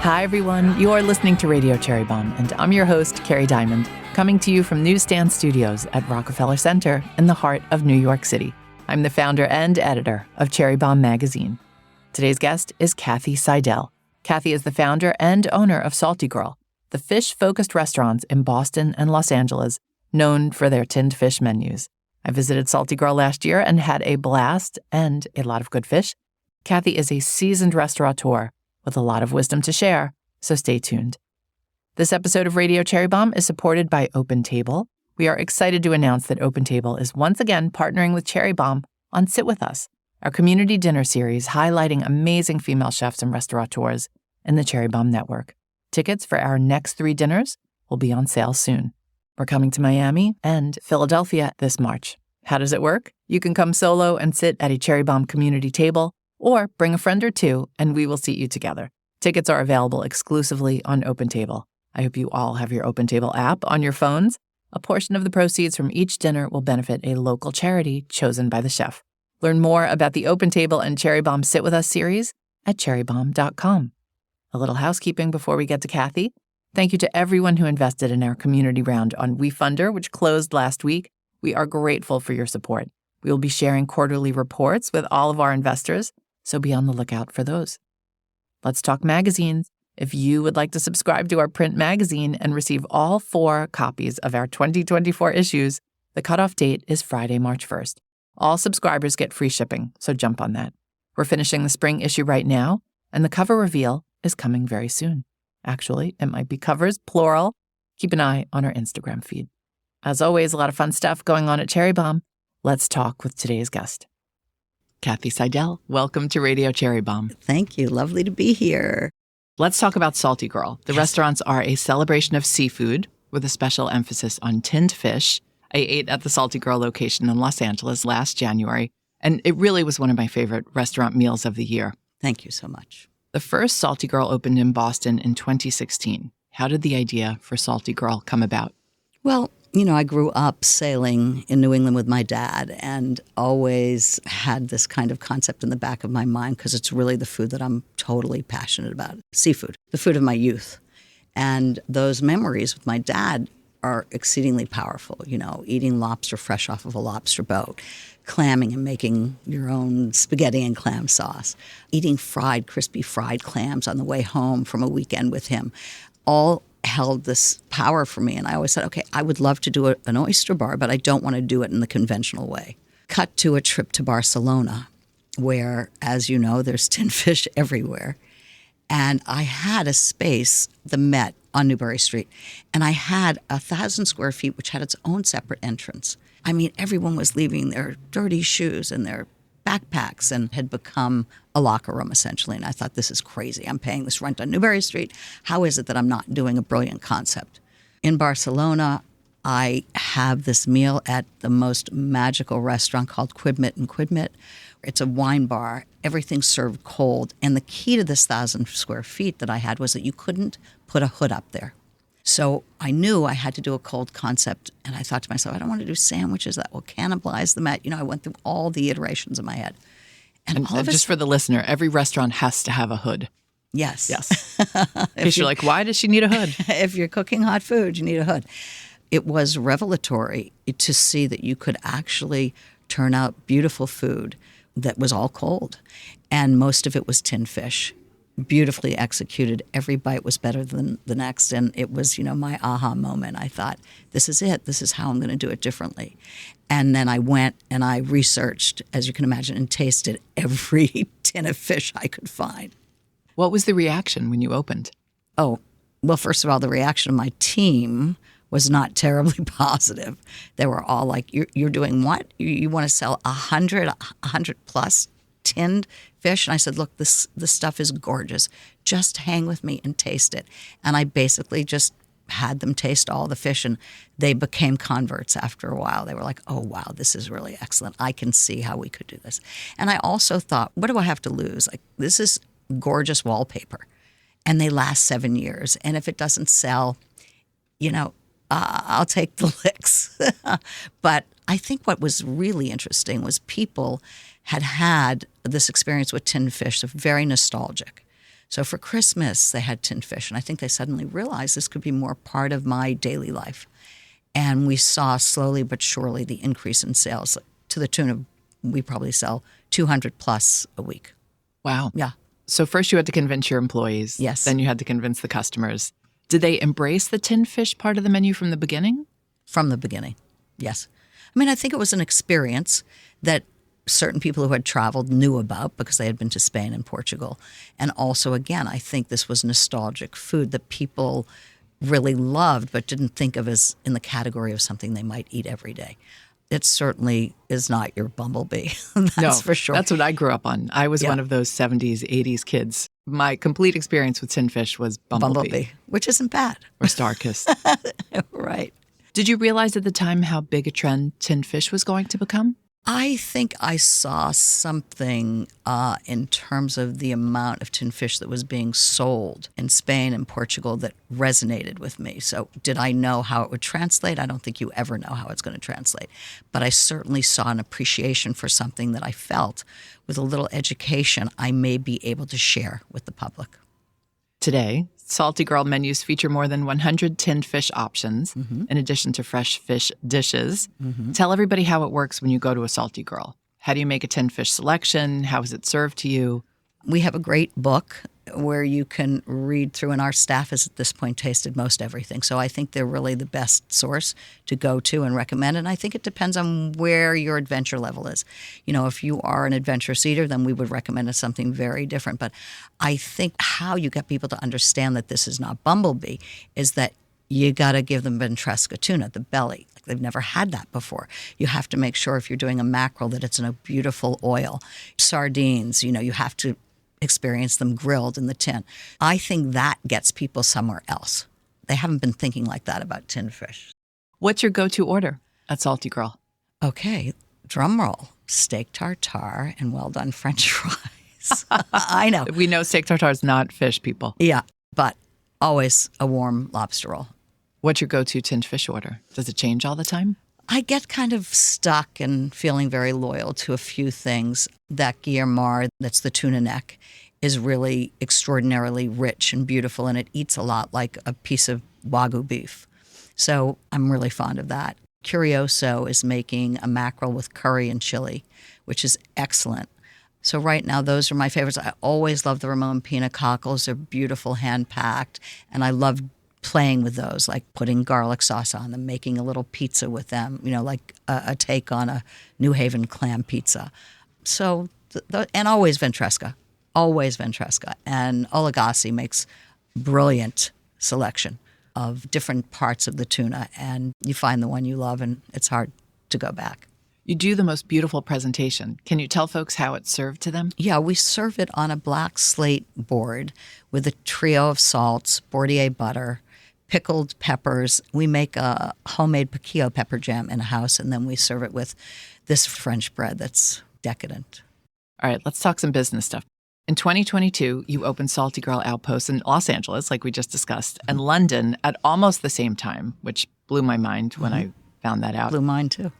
Hi, everyone. You are listening to Radio Cherry Bombe, and I'm your host, Kerry Diamond, coming to you from Newsstand Studios at Rockefeller Center in the heart of New York City. I'm the founder and editor of Cherry Bombe magazine. Today's guest is Kathy Sidell. Kathy is the founder and owner of Saltie Girl, the fish-focused restaurants in Boston and Los Angeles, known for their tinned fish menus. I visited Saltie Girl last year and had a blast and a lot of good fish. Kathy is a seasoned restaurateur with a lot of wisdom to share, so stay tuned. This episode of Radio Cherry Bombe is supported by OpenTable. We are excited to announce that OpenTable is once again partnering with Cherry Bombe on Sit With Us, our community dinner series highlighting amazing female chefs and restaurateurs in the Cherry Bombe network. Tickets for our next 3 dinners will be on sale soon. We're coming to Miami and Philadelphia this March. How does it work? You can come solo and sit at a Cherry Bombe community table, or bring a friend or two and we will seat you together. Tickets are available exclusively on OpenTable. I hope you all have your OpenTable app on your phones. A portion of the proceeds from each dinner will benefit a local charity chosen by the chef. Learn more about the OpenTable and Cherry Bombe Sit With Us series at cherrybombe.com. A little housekeeping before we get to Kathy. Thank you to everyone who invested in our community round on WeFunder, which closed last week. We are grateful for your support. We will be sharing quarterly reports with all of our investors, so be on the lookout for those. Let's talk magazines. If you would like to subscribe to our print magazine and receive all 4 copies of our 2024 issues, the cutoff date is Friday, March 1st. All subscribers get free shipping, so jump on that. We're finishing the spring issue right now, and the cover reveal is coming very soon. Actually, it might be covers, plural. Keep an eye on our Instagram feed. As always, a lot of fun stuff going on at Cherry Bombe. Let's talk with today's guest. Kathy Sidell, welcome to Radio Cherry Bombe. Thank you. Lovely to be here. Let's talk about Saltie Girl. The restaurants are a celebration of seafood with a special emphasis on tinned fish. I ate at the Saltie Girl location in Los Angeles last January, and it really was one of my favorite restaurant meals of the year. Thank you so much. The first Saltie Girl opened in Boston in 2016. How did the idea for Saltie Girl come about? Well, I grew up sailing in New England with my dad and always had this kind of concept in the back of my mind because it's really the food that I'm totally passionate about. Seafood, the food of my youth. And those memories with my dad are exceedingly powerful, eating lobster fresh off of a lobster boat, clamming and making your own spaghetti and clam sauce, eating crispy fried clams on the way home from a weekend with him, all held this power for me. And I always said, okay, I would love to do an oyster bar, but I don't want to do it in the conventional way. Cut to a trip to Barcelona, where, as you know, there's tinned fish everywhere. And I had a space, the Met on Newbury Street, and I had 1,000 square feet, which had its own separate entrance. I mean, everyone was leaving their dirty shoes and their backpacks and had become a locker room, essentially. And I thought, this is crazy. I'm paying this rent on Newbury Street. How is it that I'm not doing a brilliant concept? In Barcelona, I have this meal at the most magical restaurant called Quidmet and Quidmet. It's a wine bar, everything served cold. And the key to this 1,000 square feet that I had was that you couldn't put a hood up there. So I knew I had to do a cold concept, and I thought to myself, I don't want to do sandwiches that will cannibalize the Met. I went through all the iterations in my head. And just for the listener, every restaurant has to have a hood. Yes. Because you're like, why does she need a hood? If you're cooking hot food, you need a hood. It was revelatory to see that you could actually turn out beautiful food that was all cold. And most of it was tinned fish. Beautifully executed. Every bite was better than the next. And it was, my aha moment. I thought, this is it. This is how I'm going to do it differently. And then I went and I researched, as you can imagine, and tasted every tin of fish I could find. What was the reaction when you opened? Oh, well, first of all, the reaction of my team was not terribly positive. They were all like, you're doing what? You want to sell 100 plus tinned fish? And I said, look, this stuff is gorgeous. Just hang with me and taste it. And I basically just had them taste all the fish, and they became converts after a while. They were like, oh, wow, this is really excellent. I can see how we could do this. And I also thought, what do I have to lose? Like, this is gorgeous wallpaper, and they last 7 years. And if it doesn't sell, I'll take the licks. But I think what was really interesting was people had this experience with tinned fish, so very nostalgic. So for Christmas, they had tinned fish. And I think they suddenly realized this could be more part of my daily life. And we saw slowly but surely the increase in sales to the tune of, we probably sell 200 plus a week. Wow. Yeah. So first you had to convince your employees. Yes. Then you had to convince the customers. Did they embrace the tinned fish part of the menu from the beginning? From the beginning, yes. I mean, I think it was an experience that certain people who had traveled knew about because they had been to Spain and Portugal. And also, again, I think this was nostalgic food that people really loved but didn't think of as in the category of something they might eat every day. It certainly is not your bumblebee. That's for sure. That's what I grew up on. I was one of those 70s, 80s kids. My complete experience with tinned fish was bumblebee. Which isn't bad. Or Starkist. Right. Did you realize at the time how big a trend tinned fish was going to become? I think I saw something in terms of the amount of tinned fish that was being sold in Spain and Portugal that resonated with me. So did I know how it would translate? I don't think you ever know how it's going to translate. But I certainly saw an appreciation for something that I felt with a little education I may be able to share with the public. Today, Saltie Girl menus feature more than 100 tinned fish options, in addition to fresh fish dishes. Tell everybody how it works when you go to a Saltie Girl. How do you make a tinned fish selection? How is it served to you? We have a great book where you can read through, and our staff has at this point tasted most everything. So I think they're really the best source to go to and recommend. And I think it depends on where your adventure level is. You know, if you are an adventurous eater, then we would recommend something very different. But I think how you get people to understand that this is not bumblebee is that you got to give them ventresca tuna, the belly. Like they've never had that before. You have to make sure if you're doing a mackerel that it's in a beautiful oil. Sardines, you know, you have to experience them grilled in the tin. I think that gets people somewhere else. They haven't been thinking like that about tinned fish. What's your go-to order at Saltie Girl? Okay, drum roll, steak tartare and well-done French fries. I know. We know steak tartare is not fish, people. Yeah, but always a warm lobster roll. What's your go-to tinned fish order? Does it change all the time? I get kind of stuck and feeling very loyal to a few things. That guillemard, that's the tuna neck, is really extraordinarily rich and beautiful, and it eats a lot like a piece of Wagyu beef. So I'm really fond of that. Curioso is making a mackerel with curry and chili, which is excellent. So right now, those are my favorites. I always love the Ramon Pina cockles. They're beautiful, hand-packed, and I love playing with those, like putting garlic sauce on them, making a little pizza with them, you know, like a take on a New Haven clam pizza. So, and always ventresca. And Olagassi makes brilliant selection of different parts of the tuna, and you find the one you love, and it's hard to go back. You do the most beautiful presentation. Can you tell folks how it's served to them? Yeah, we serve it on a black slate board with a trio of salts, Bordier butter, pickled peppers. We make a homemade piquillo pepper jam in a house, and then we serve it with this French bread that's decadent. All right, let's talk some business stuff. In 2022, you opened Saltie Girl Outpost in Los Angeles, like we just discussed, and London at almost the same time, which blew my mind when I found that out. Blew mine too.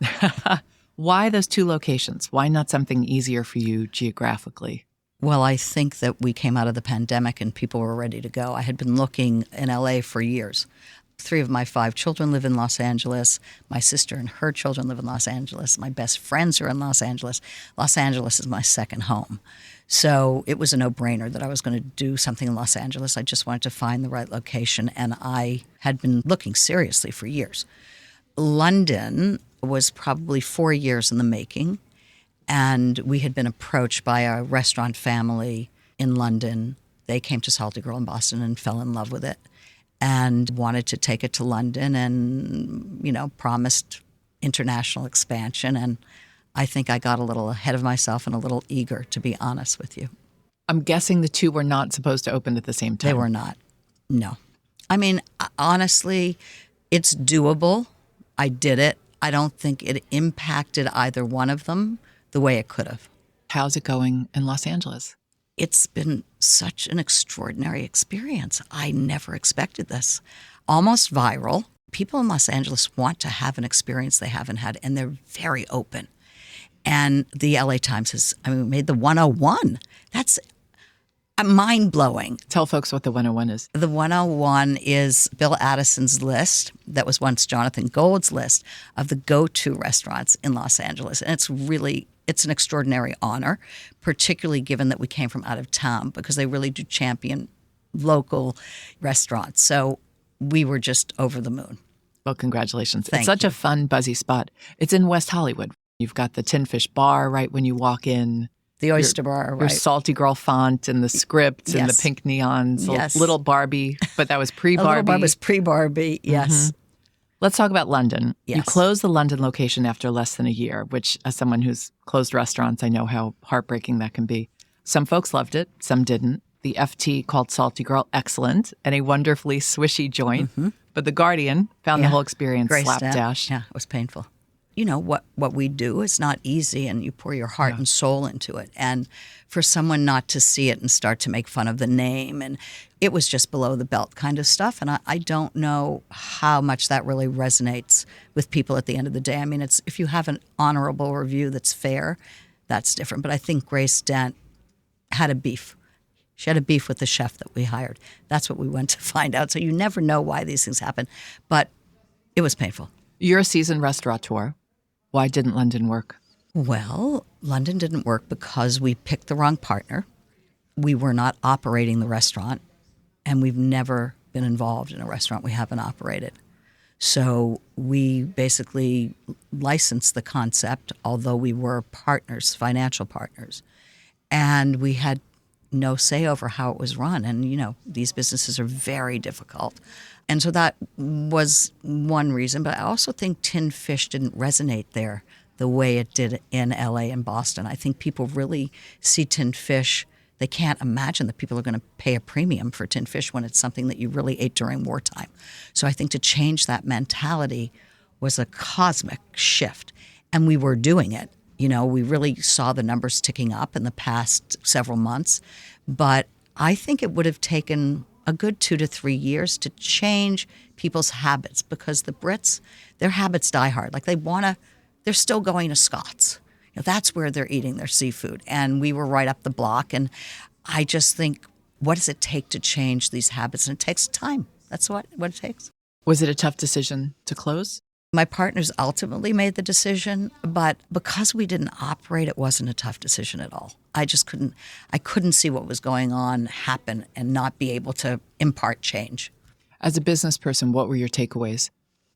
Why those two locations? Why not something easier for you geographically? Well, I think that we came out of the pandemic and people were ready to go. I had been looking in LA for years. 3 of my 5 children live in Los Angeles. My sister and her children live in Los Angeles. My best friends are in Los Angeles. Los Angeles is my second home. So it was a no-brainer that I was going to do something in Los Angeles. I just wanted to find the right location, and I had been looking seriously for years. London was probably 4 years in the making. And we had been approached by a restaurant family in London. They came to Saltie Girl in Boston and fell in love with it and wanted to take it to London and, you know, promised international expansion. And I think I got a little ahead of myself and a little eager, to be honest with you. I'm guessing the two were not supposed to open at the same time. They were not. No. I mean, honestly, it's doable. I did it. I don't think it impacted either one of them the way it could have. How's it going in Los Angeles? It's been such an extraordinary experience. I never expected this. Almost viral. People in Los Angeles want to have an experience they haven't had, and they're very open. And the LA Times has, made the 101. mind-blowing. Tell folks what the 101 is. The 101 is Bill Addison's list that was once Jonathan Gold's list of the go-to restaurants in Los Angeles. And it's an extraordinary honor, particularly given that we came from out of town, because they really do champion local restaurants. So we were just over the moon. Well, congratulations. Thank It's such you. a fun, buzzy spot. It's in West Hollywood. You've got the Tin Fish Bar right when you walk in. The Oyster Bar, Your right? Saltie Girl font and the script and the Yes. pink neons. Yes. Little Barbie, but that was A pre-Barbie. little bar was pre-Barbie, yes. Let's talk about London. You Yes. closed the London location after less than a year, which, as someone who's closed restaurants, I know how heartbreaking that can be. Some folks loved it, some didn't. The FT called Saltie Girl excellent and a wonderfully swishy joint. But The Guardian found the whole experience Graced out. slapdash. Yeah, it was painful. You know, what we do is not easy, and you pour your heart and soul into it. And for someone not to see it and start to make fun of the name, and it was just below the belt kind of stuff. And I don't know how much that really resonates with people at the end of the day. I mean, it's if you have an honorable review that's fair, that's different. But I think Grace Dent had a beef. She had a beef with the chef that we hired. That's what we went to find out. So you never know why these things happen. But it was painful. You're a seasoned restaurateur. Why didn't London work? Well, London didn't work because we picked the wrong partner. We were not operating the restaurant, and we've never been involved in a restaurant we haven't operated. So we basically licensed the concept, although we were partners, financial partners. And we had no say over how it was run. And, you know, these businesses are very difficult. And so that was one reason. But I also think Tin Fish didn't resonate there the way it did in LA and Boston. I think people really see Tin Fish. They can't imagine that people are going to pay a premium for Tin Fish when it's something that you really ate during wartime. So I think to change that mentality was a cosmic shift. And we were doing it. You know, we really saw the numbers ticking up in the past several months. But I think it would have taken a good 2 to 3 years to change people's habits, because the Brits, their habits die hard. Like they're still going to Scott's. You know, that's where they're eating their seafood. And we were right up the block. And I just think, what does it take to change these habits? And it takes time. That's what it takes. Was it a tough decision to close? My partners ultimately made the decision, but because we didn't operate, it wasn't a tough decision at all. I couldn't see what was going on happen and not be able to impart change. As a business person, what were your takeaways?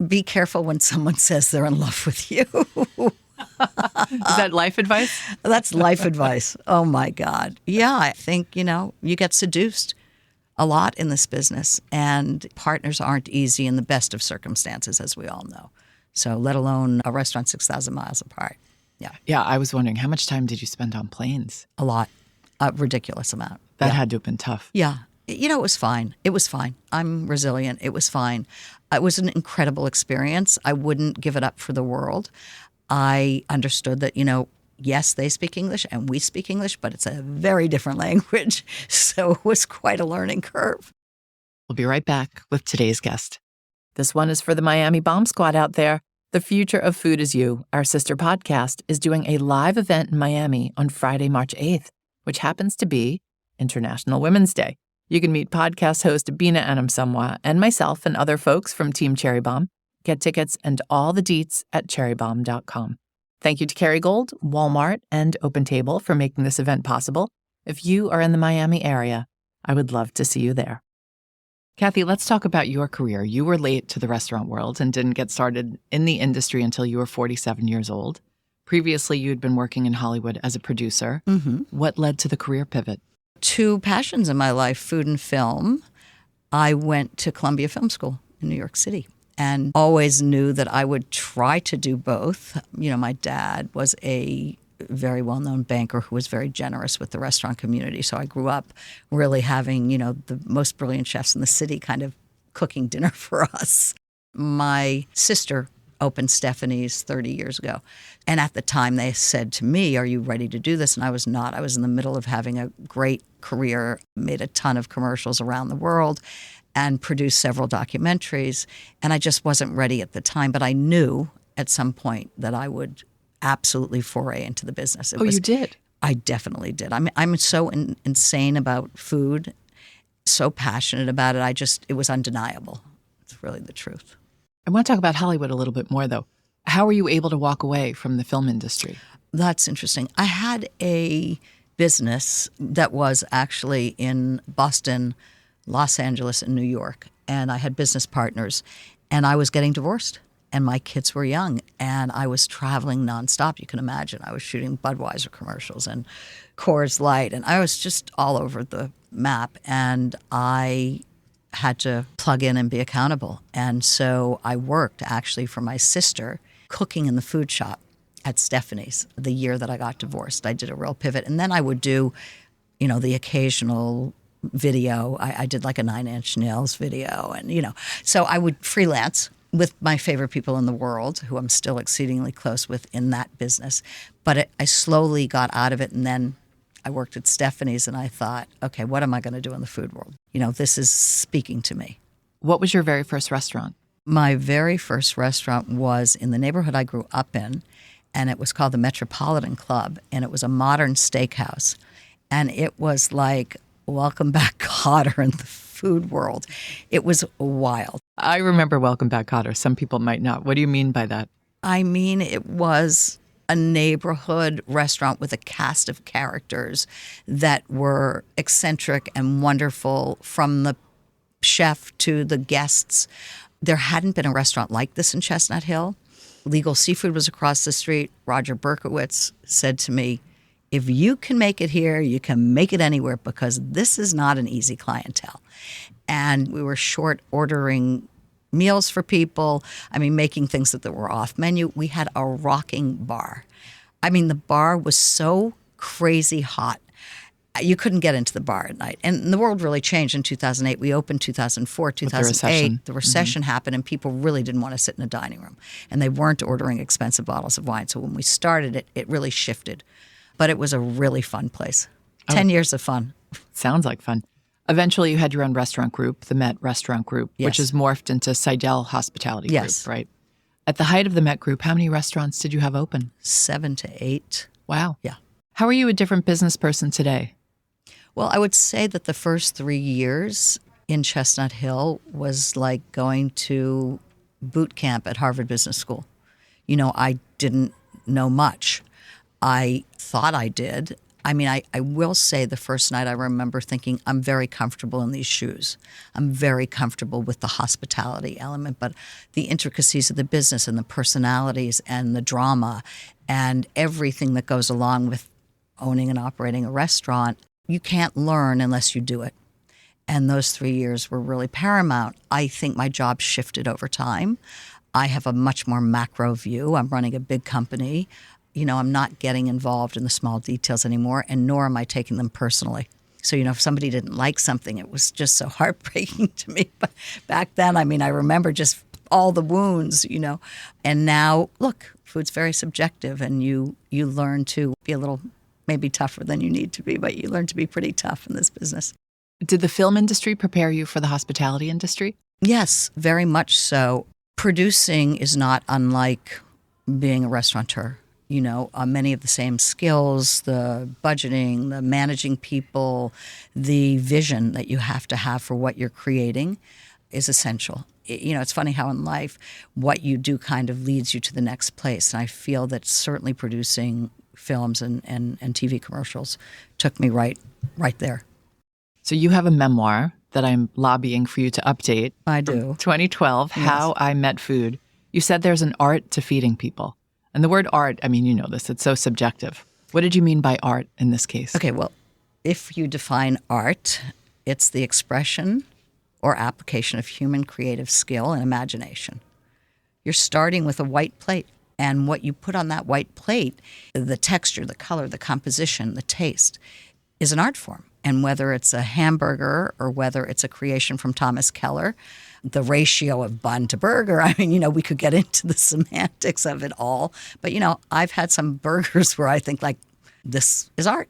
Be careful when someone says they're in love with you. Is that life advice? That's life advice. Oh my God. Yeah, I think, you get seduced a lot in this business, and partners aren't easy in the best of circumstances, as we all know. So let alone a restaurant 6,000 miles apart. Yeah. Yeah, I was wondering, how much time did you spend on planes? A lot. A ridiculous amount. That had to have been tough. Yeah. It was fine. It was fine. I'm resilient. It was fine. It was an incredible experience. I wouldn't give it up for the world. I understood that, yes, they speak English and we speak English, but it's a very different language. So it was quite a learning curve. We'll be right back with today's guest. This one is for the Miami Bomb Squad out there. The Future of Food Is You, our sister podcast, is doing a live event in Miami on Friday, March 8th, which happens to be International Women's Day. You can meet podcast host Bina Anamsamwa and myself and other folks from Team Cherry Bomb. Get tickets and all the deets at cherrybomb.com. Thank you to Kerry Gold, Walmart, and OpenTable for making this event possible. If you are in the Miami area, I would love to see you there. Kathy, let's talk about your career. You were late to the restaurant world and didn't get started in the industry until you were 47 years old. Previously, you had been working in Hollywood as a producer. Mm-hmm. What led to the career pivot? 2 passions in my life, food and film. I went to Columbia Film School in New York City and always knew that I would try to do both. My dad was a very well-known banker who was very generous with the restaurant community. So I grew up really having, the most brilliant chefs in the city kind of cooking dinner for us. My sister opened Stephanie's 30 years ago. And at the time they said to me, "Are you ready to do this?" And I was not. I was in the middle of having a great career, made a ton of commercials around the world, and produced several documentaries. And I just wasn't ready at the time. But I knew at some point that I would absolutely foray into the business. You did? I definitely did. I'm so insane about food, so passionate about it. It was undeniable. It's really the truth. I want to talk about Hollywood a little bit more, though. How were you able to walk away from the film industry? That's interesting. I had a business that was actually in Boston, Los Angeles, and New York. And I had business partners. And I was getting divorced. And my kids were young. And I was traveling nonstop. You can imagine. I was shooting Budweiser commercials and Coors Light. And I was just all over the map. And I had to plug in and be accountable. And so I worked actually for my sister cooking in the food shop at Stephanie's the year that I got divorced. I did a real pivot. And then I would do, the occasional video. I did like a 9 Inch Nails video. And, so I would freelance with my favorite people in the world, who I'm still exceedingly close with in that business. But I slowly got out of it. And then I worked at Stephanie's and I thought, okay, what am I going to do in the food world? This is speaking to me. What was your very first restaurant? My very first restaurant was in the neighborhood I grew up in, and it was called the Metropolitan Club, and it was a modern steakhouse. And it was like Welcome Back Kotter in the food world. It was wild. I remember Welcome Back Kotter. Some people might not. What do you mean by that? I mean, it was a neighborhood restaurant with a cast of characters that were eccentric and wonderful, from the chef to the guests. There hadn't been a restaurant like this in Chestnut Hill. Legal Seafood was across the street. Roger Berkowitz said to me, if you can make it here, you can make it anywhere, because this is not an easy clientele. And we were short ordering meals for people. Making things that were off menu. We had a rocking bar. The bar was so crazy hot. You couldn't get into the bar at night. And the world really changed in 2008. We opened 2004, 2008. The recession happened, and people really didn't want to sit in a dining room. And they weren't ordering expensive bottles of wine. So when we started it really shifted. But it was a really fun place. 10 years of fun. Sounds like fun. Eventually, you had your own restaurant group, the Met Restaurant Group, yes. which has morphed into Sidell Hospitality yes. Group, right? At the height of the Met Group, how many restaurants did you have open? 7 to 8. Wow. Yeah. How are you a different business person today? Well, I would say that the first 3 years in Chestnut Hill was like going to boot camp at Harvard Business School. I didn't know much. I thought I did. I will say the first night I remember thinking, I'm very comfortable in these shoes. I'm very comfortable with the hospitality element, but the intricacies of the business and the personalities and the drama and everything that goes along with owning and operating a restaurant, you can't learn unless you do it. And those 3 years were really paramount. I think my job shifted over time. I have a much more macro view. I'm running a big company. I'm not getting involved in the small details anymore, and nor am I taking them personally. So, if somebody didn't like something, it was just so heartbreaking to me. But back then, I remember just all the wounds, And now, look, food's very subjective, and you learn to be a little maybe tougher than you need to be, but you learn to be pretty tough in this business. Did the film industry prepare you for the hospitality industry? Yes, very much so. Producing is not unlike being a restaurateur. Many of the same skills, the budgeting, the managing people, the vision that you have to have for what you're creating is essential. It's funny how in life what you do kind of leads you to the next place. And I feel that certainly producing films and TV commercials took me right there. So you have a memoir that I'm lobbying for you to update. I do. 2012, yes. How I Met Food. You said there's an art to feeding people. And the word art, you know this, it's so subjective. What did you mean by art in this case? Okay, well, if you define art, it's the expression or application of human creative skill and imagination. You're starting with a white plate, and what you put on that white plate, the texture, the color, the composition, the taste, is an art form. And whether it's a hamburger or whether it's a creation from Thomas Keller, the ratio of bun to burger, we could get into the semantics of it all. But, I've had some burgers where I think, this is art.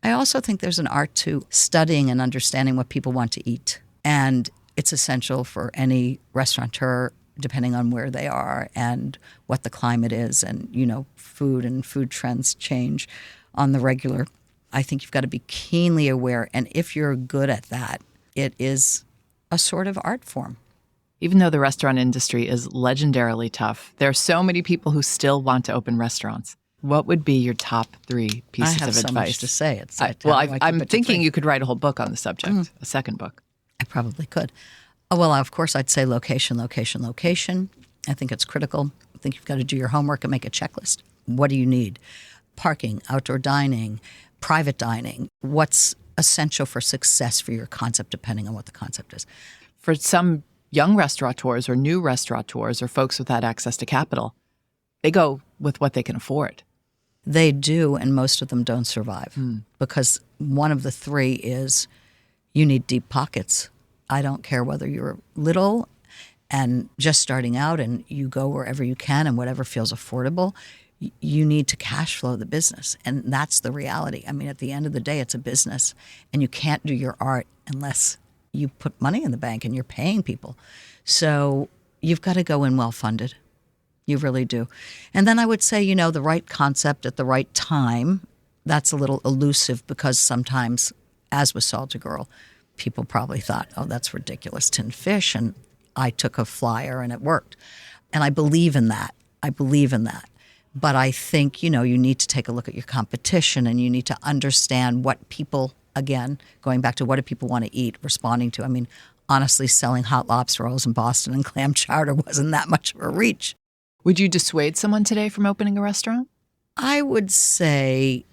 I also think there's an art to studying and understanding what people want to eat. And it's essential for any restaurateur, depending on where they are and what the climate is. And, food and food trends change on the regular. I think you've got to be keenly aware. And if you're good at that, it is a sort of art form. Even though the restaurant industry is legendarily tough, there are so many people who still want to open restaurants. What would be your top 3 pieces of advice? I have so much to say. I'm thinking you could write a whole book on the subject, a second book. I probably could. Oh, well, of course, I'd say location, location, location. I think it's critical. I think you've got to do your homework and make a checklist. What do you need? Parking, outdoor dining, private dining. What's essential for success for your concept, depending on what the concept is? For some young restaurateurs or new restaurateurs or folks without access to capital, they go with what they can afford. They do, and most of them don't survive because one of the 3 is you need deep pockets. I don't care whether you're little and just starting out and you go wherever you can and whatever feels affordable. You need to cash flow the business, and that's the reality. I mean, at the end of the day, it's a business, and you can't do your art unless you put money in the bank and you're paying people. So you've got to go in well-funded. You really do. And then I would say, the right concept at the right time, that's a little elusive because sometimes, as with Saltie Girl, people probably thought, oh, that's ridiculous, tinned fish. And I took a flyer and it worked. And I believe in that. But I think, you need to take a look at your competition and you need to understand what people, again, going back to what do people want to eat, responding to. I mean, honestly, selling hot lobster rolls in Boston and clam chowder wasn't that much of a reach. Would you dissuade someone today from opening a restaurant? I would say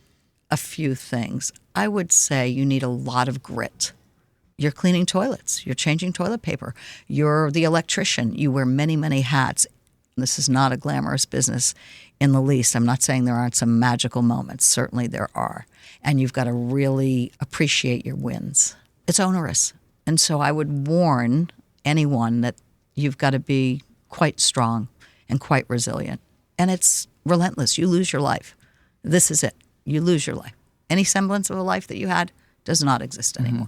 a few things. I would say you need a lot of grit. You're cleaning toilets. You're changing toilet paper. You're the electrician. You wear many, many hats. This is not a glamorous business in the least. I'm not saying there aren't some magical moments. Certainly there are. And you've got to really appreciate your wins. It's onerous. And so I would warn anyone that you've got to be quite strong and quite resilient. And it's relentless. You lose your life. This is it. You lose your life. Any semblance of a life that you had does not exist anymore.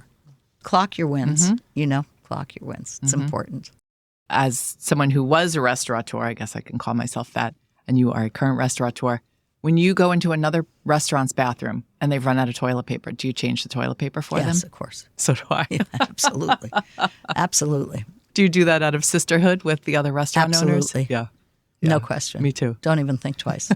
Clock your wins. Clock your wins. It's important. As someone who was a restaurateur, I guess I can call myself that, and you are a current restaurateur, when you go into another restaurant's bathroom and they've run out of toilet paper, do you change the toilet paper for them? Yes, of course. So do I. Yeah, absolutely. Absolutely. Do you do that out of sisterhood with the other restaurant owners? Absolutely. Yeah. No question. Me too. Don't even think twice.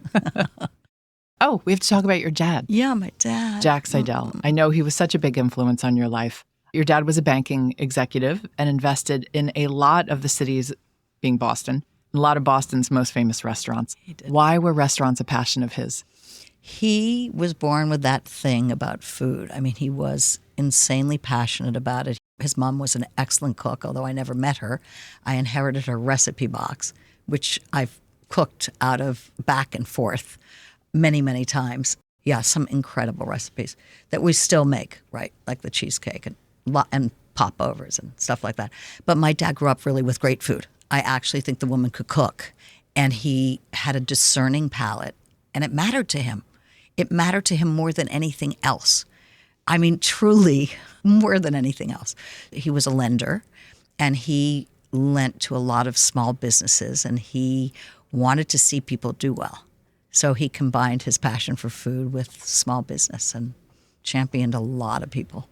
Oh, we have to talk about your dad. Yeah, my dad. Jack Sidell. I know he was such a big influence on your life. Your dad was a banking executive and invested in a lot of the cities, being Boston, a lot of Boston's most famous restaurants. He did. Why were restaurants a passion of his? He was born with that thing about food. I mean, he was insanely passionate about it. His mom was an excellent cook, although I never met her. I inherited her recipe box, which I've cooked out of back and forth many, many times. Yeah, some incredible recipes that we still make, right? Like the cheesecake and popovers and stuff like that. But my dad grew up really with great food. I actually think the woman could cook, and he had a discerning palate, and it mattered to him. It mattered to him more than anything else. I mean, truly more than anything else. He was a lender, and he lent to a lot of small businesses, and he wanted to see people do well. So he combined his passion for food with small business and championed a lot of people.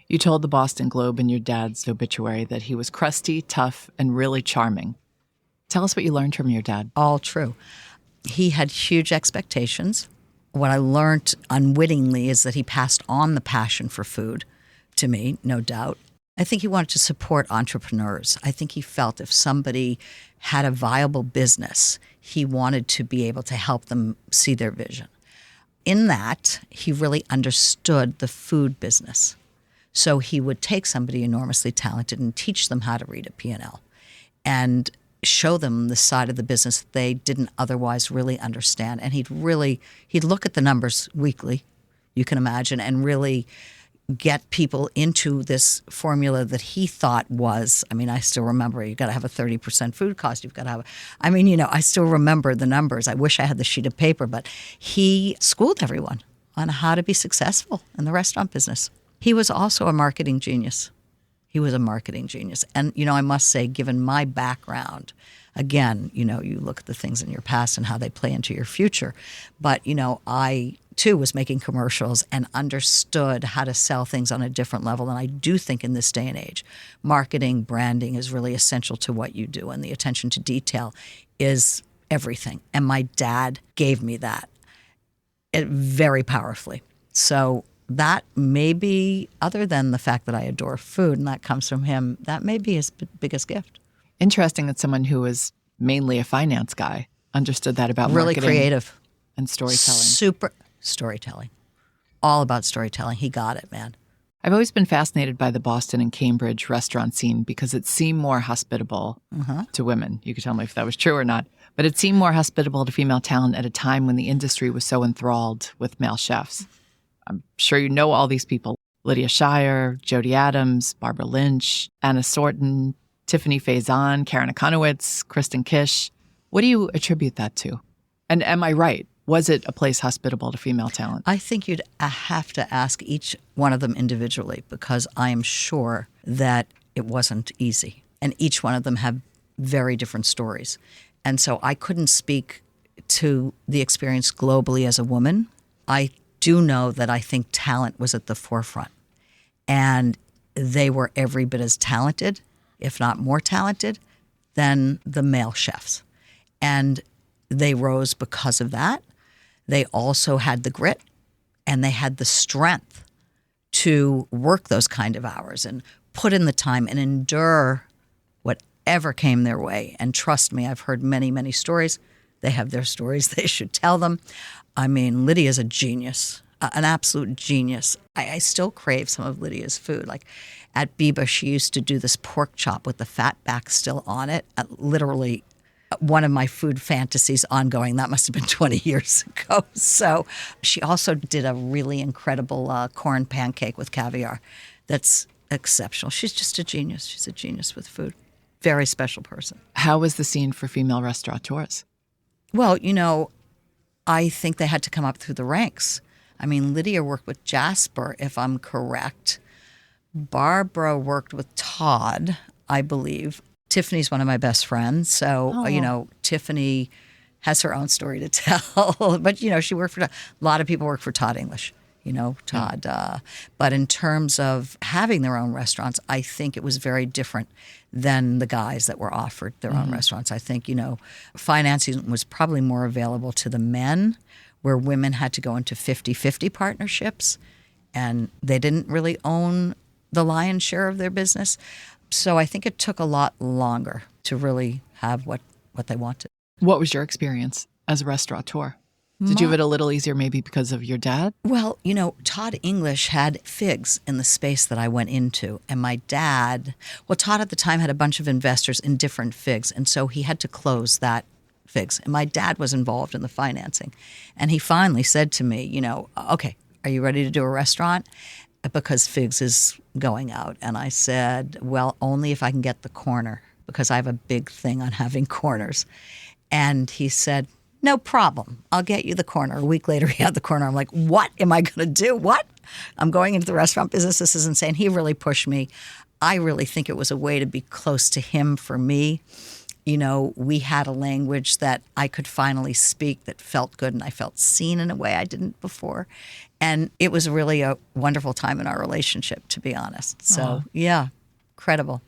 You told the Boston Globe in your dad's obituary that he was crusty, tough, and really charming. Tell us what you learned from your dad. All true. He had huge expectations. What I learned unwittingly is that he passed on the passion for food to me, no doubt. I think he wanted to support entrepreneurs. I think he felt if somebody had a viable business, he wanted to be able to help them see their vision. In that, he really understood the food business. So he would take somebody enormously talented and teach them how to read a P&L and show them the side of the business that they didn't otherwise really understand. And he'd look at the numbers weekly, you can imagine, and really get people into this formula that he thought was, I mean, I still remember, you got to have a 30% food cost. You've got to have, I still remember the numbers. I wish I had the sheet of paper, but he schooled everyone on how to be successful in the restaurant business. He was also a marketing genius. He was a marketing genius. And, you know, I must say, given my background, again, you know, you look at the things in your past and how they play into your future. But, you know, I, too, was making commercials and understood how to sell things on a different level. And I do think in this day and age, marketing, branding is really essential to what you do. And the attention to detail is everything. And my dad gave me that very powerfully. So that may be, other than the fact that I adore food and that comes from him, that may be his biggest gift. Interesting that someone who was mainly a finance guy understood that about really marketing creative and storytelling. Super storytelling. All about storytelling. He got it, man. I've always been fascinated by the Boston and Cambridge restaurant scene because it seemed more hospitable to women. You could tell me if that was true or not. But it seemed more hospitable to female talent at a time when the industry was so enthralled with male chefs. I'm sure you know all these people. Lydia Shire, Jody Adams, Barbara Lynch, Anna Sorton, Tiffany Faison, Karen Akonowitz, Kristen Kish. What do you attribute that to? And am I right? Was it a place hospitable to female talent? I think you'd have to ask each one of them individually, because I am sure that it wasn't easy. And each one of them have very different stories. And so I couldn't speak to the experience globally as a woman. I do know that I think talent was at the forefront. And they were every bit as talented, if not more talented, than the male chefs. And they rose because of that. They also had the grit and they had the strength to work those kind of hours and put in the time and endure whatever came their way. And trust me, I've heard many, many stories. They have their stories. They should tell them. I mean, Lydia's a genius, an absolute genius. I still crave some of Lydia's food. Like at Biba, she used to do this pork chop with the fat back still on it. Literally one of my food fantasies ongoing. That must have been 20 years ago. So she also did a really incredible corn pancake with caviar. That's exceptional. She's just a genius. She's a genius with food. Very special person. How was the scene for female restaurateurs? Well, you know, I think they had to come up through the ranks. I mean, Lydia worked with Jasper, if I'm correct. Barbara worked with Todd, I believe. Tiffany's one of my best friends. So, you know, Tiffany has her own story to tell. But, you know, she worked for, a lot of people work for Todd English, you know, Todd. But in terms of having their own restaurants, I think it was very different than the guys that were offered their own restaurants. I think, you know, financing was probably more available to the men, where women had to go into 50-50 partnerships, and they didn't really own the lion's share of their business. So I think it took a lot longer to really have what they wanted. What was your experience as a restaurateur? Did you have it a little easier maybe because of your dad? Well, you know, Todd English had figs in the space that I went into. And my dad, well, Todd at the time had a bunch of investors in different figs. And so he had to close that figs. And my dad was involved in the financing. And he finally said to me, you know, okay, are you ready to do a restaurant? Because figs is going out. And I said, well, only if I can get the corner, because I have a big thing on having corners. And he said, no problem. I'll get you the corner. A week later, he had the corner. I'm like, what am I going to do? What? I'm going into the restaurant business. This is insane. He really pushed me. I really think it was a way to be close to him for me. You know, we had a language that I could finally speak that felt good, and I felt seen in a way I didn't before. And it was really a wonderful time in our relationship, to be honest. So, yeah, incredible.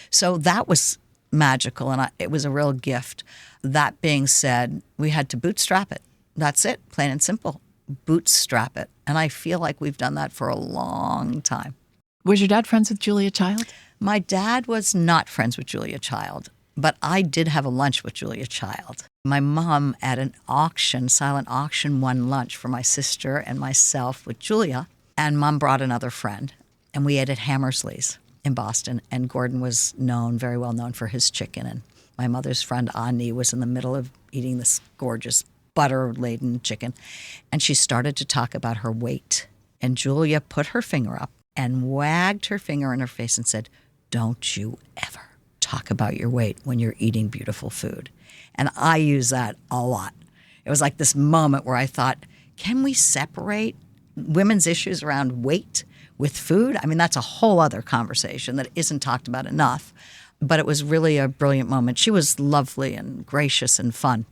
So that was magical, and it was a real gift. That being said, we had to bootstrap it. That's it, plain and simple. Bootstrap it. And I feel like we've done that for a long time. Was your dad friends with Julia Child? My dad was not friends with Julia Child, but I did have a lunch with Julia Child. My mom at an auction, silent auction, won lunch for my sister and myself with Julia. And Mom brought another friend, and we ate at Hammersley's in Boston. And Gordon was very well known for his chicken. And my mother's friend, Ani, was in the middle of eating this gorgeous butter-laden chicken. And she started to talk about her weight. And Julia put her finger up and wagged her finger in her face and said, don't you ever talk about your weight when you're eating beautiful food. And I use that a lot. It was like this moment where I thought, can we separate women's issues around weight with food, I mean, that's a whole other conversation that isn't talked about enough. But it was really a brilliant moment. She was lovely and gracious and fun.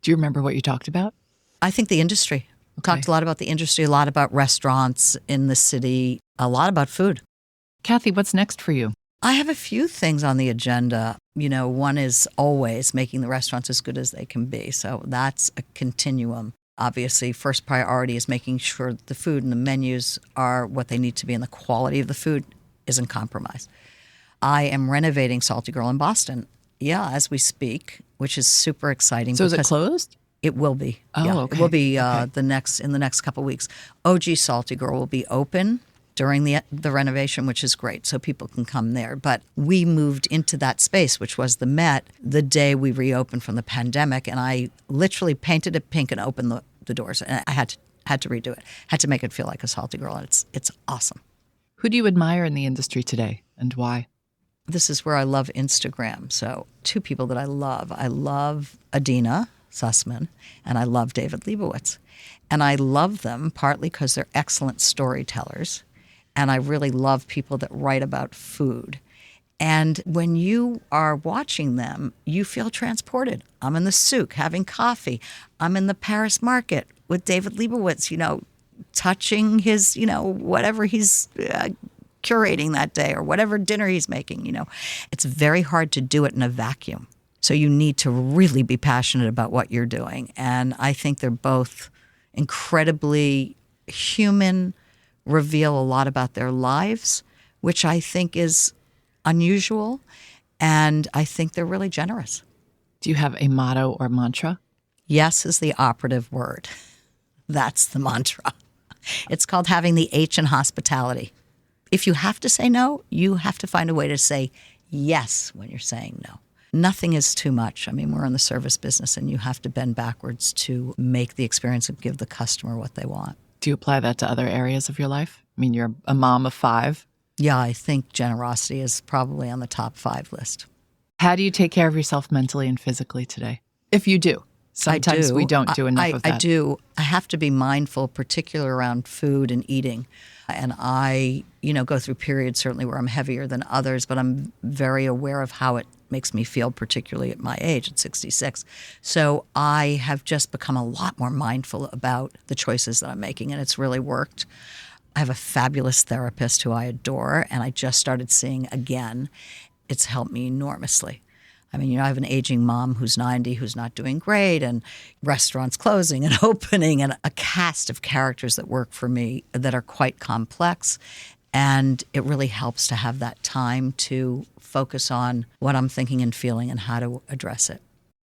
Do you remember what you talked about? I think the industry. We talked a lot about the industry, a lot about restaurants in the city, a lot about food. Kathy, what's next for you? I have a few things on the agenda. You know, one is always making the restaurants as good as they can be. So that's a continuum. Obviously, first priority is making sure the food and the menus are what they need to be and the quality of the food isn't compromised. I am renovating Saltie Girl in Boston, as we speak, which is super exciting. So is it closed? It will be. Oh, okay. It will be in the next couple of weeks. OG Saltie Girl will be open during the renovation, which is great, so people can come there. But we moved into that space, which was the Met, the day we reopened from the pandemic, and I literally painted it pink and opened the doors. And I had to redo it, had to make it feel like a Saltie Girl, and it's awesome. Who do you admire in the industry today, and why? This is where I love Instagram. So two people that I love Adina Sussman, and I love David Leibowitz. And I love them partly because they're excellent storytellers, and I really love people that write about food. And when you are watching them, you feel transported. I'm in the souk having coffee. I'm in the Paris market with David Leibowitz, touching his, whatever he's curating that day or whatever dinner he's making, It's very hard to do it in a vacuum. So you need to really be passionate about what you're doing. And I think they're both incredibly human, reveal a lot about their lives, which I think is unusual. And I think they're really generous. Do you have a motto or mantra? Yes is the operative word. That's the mantra. It's called having the H in hospitality. If you have to say no, you have to find a way to say yes when you're saying no. Nothing is too much. I mean, we're in the service business, and you have to bend backwards to make the experience and give the customer what they want. Do you apply that to other areas of your life? I mean, you're a mom of 5. Yeah, I think generosity is probably on the top 5 list. How do you take care of yourself mentally and physically today? If you do. Sometimes we don't do enough of that. I do. I have to be mindful, particularly around food and eating. And I, go through periods certainly where I'm heavier than others, but I'm very aware of how it makes me feel, particularly at my age, at 66. So I have just become a lot more mindful about the choices that I'm making, and it's really worked. I have a fabulous therapist who I adore, and I just started seeing again. It's helped me enormously. I mean, I have an aging mom who's 90, who's not doing great, and restaurants closing and opening, and a cast of characters that work for me that are quite complex. And it really helps to have that time to focus on what I'm thinking and feeling and how to address it.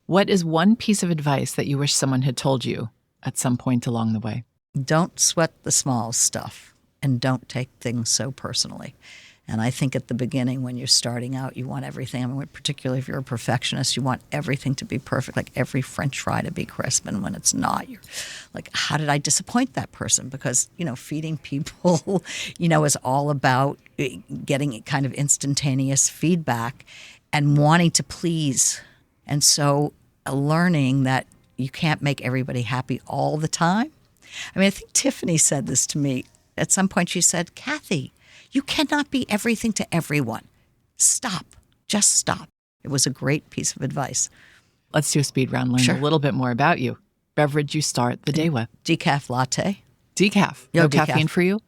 What is one piece of advice that you wish someone had told you at some point along the way? Don't sweat the small stuff, and don't take things so personally. And I think at the beginning, when you're starting out, you want everything. I mean, particularly if you're a perfectionist, you want everything to be perfect, like every French fry to be crisp. And when it's not, you're like, how did I disappoint that person? Because, feeding people, is all about getting kind of instantaneous feedback and wanting to please. And so learning that you can't make everybody happy all the time. I mean, I think Tiffany said this to me. At some point, she said, Kathy, you cannot be everything to everyone. Stop. Just stop. It was a great piece of advice. Let's do a speed round, learn a little bit more about you. Beverage you start the day with? Decaf latte. Decaf? No caffeine for you?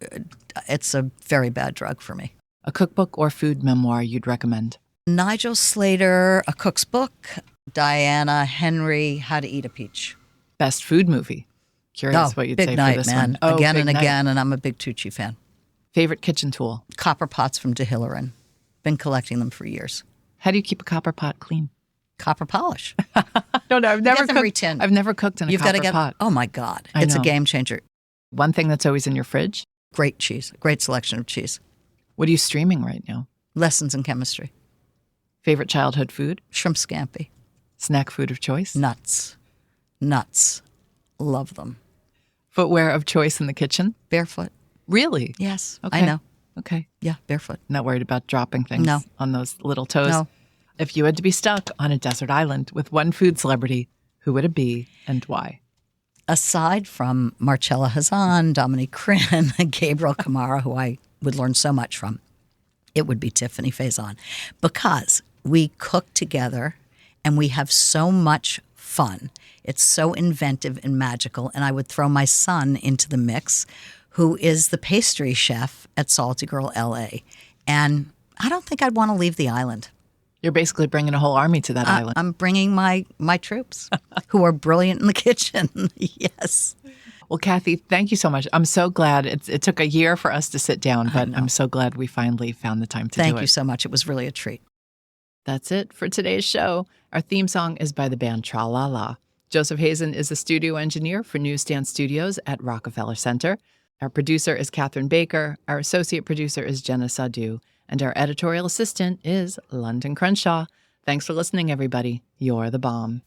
It's a very bad drug for me. A cookbook or food memoir you'd recommend? Nigel Slater, A Cook's Book. Diana Henry, How to Eat a Peach. Best food movie? Curious what you'd say Night, for this man. one. Again and Big Night. again, and I'm a big Tucci fan. Favorite kitchen tool? Copper pots from De Hillerin. Been collecting them for years. How do you keep a copper pot clean? Copper polish. No, I've never them cooked. retinned. I've never cooked in a copper pot. Oh my God, I it's know. a game changer. One thing that's always in your fridge? Great cheese. Great selection of cheese. What are you streaming right now? Lessons in chemistry. Favorite childhood food? Shrimp scampi. Snack food of choice? Nuts. Love them. Footwear of choice in the kitchen? Barefoot. Really? Yes, Okay. I know. Okay. Yeah, barefoot. Not worried about dropping things No. on those little toes? No. If you had to be stuck on a desert island with one food celebrity, who would it be and why? Aside from Marcella Hazan, Dominique Crin, Gabriel Camara, who I would learn so much from, it would be Tiffany Faison, because we cook together and we have so much fun. It's so inventive and magical. And I would throw my son into the mix, who is the pastry chef at Saltie Girl LA. And I don't think I'd want to leave the island. You're basically bringing a whole army to that island. I'm bringing my troops who are brilliant in the kitchen. Yes. Well, Kathy, thank you so much. I'm so glad. It took a year for us to sit down, but I'm so glad we finally found the time to do it. Thank you so much. It was really a treat. That's it for today's show. Our theme song is by the band Tra La La. Joseph Hazen is the studio engineer for Newsstand Studios at Rockefeller Center. Our producer is Catherine Baker. Our associate producer is Jenna Sadhu. And our editorial assistant is Londyn Crenshaw. Thanks for listening, everybody. You're the bomb.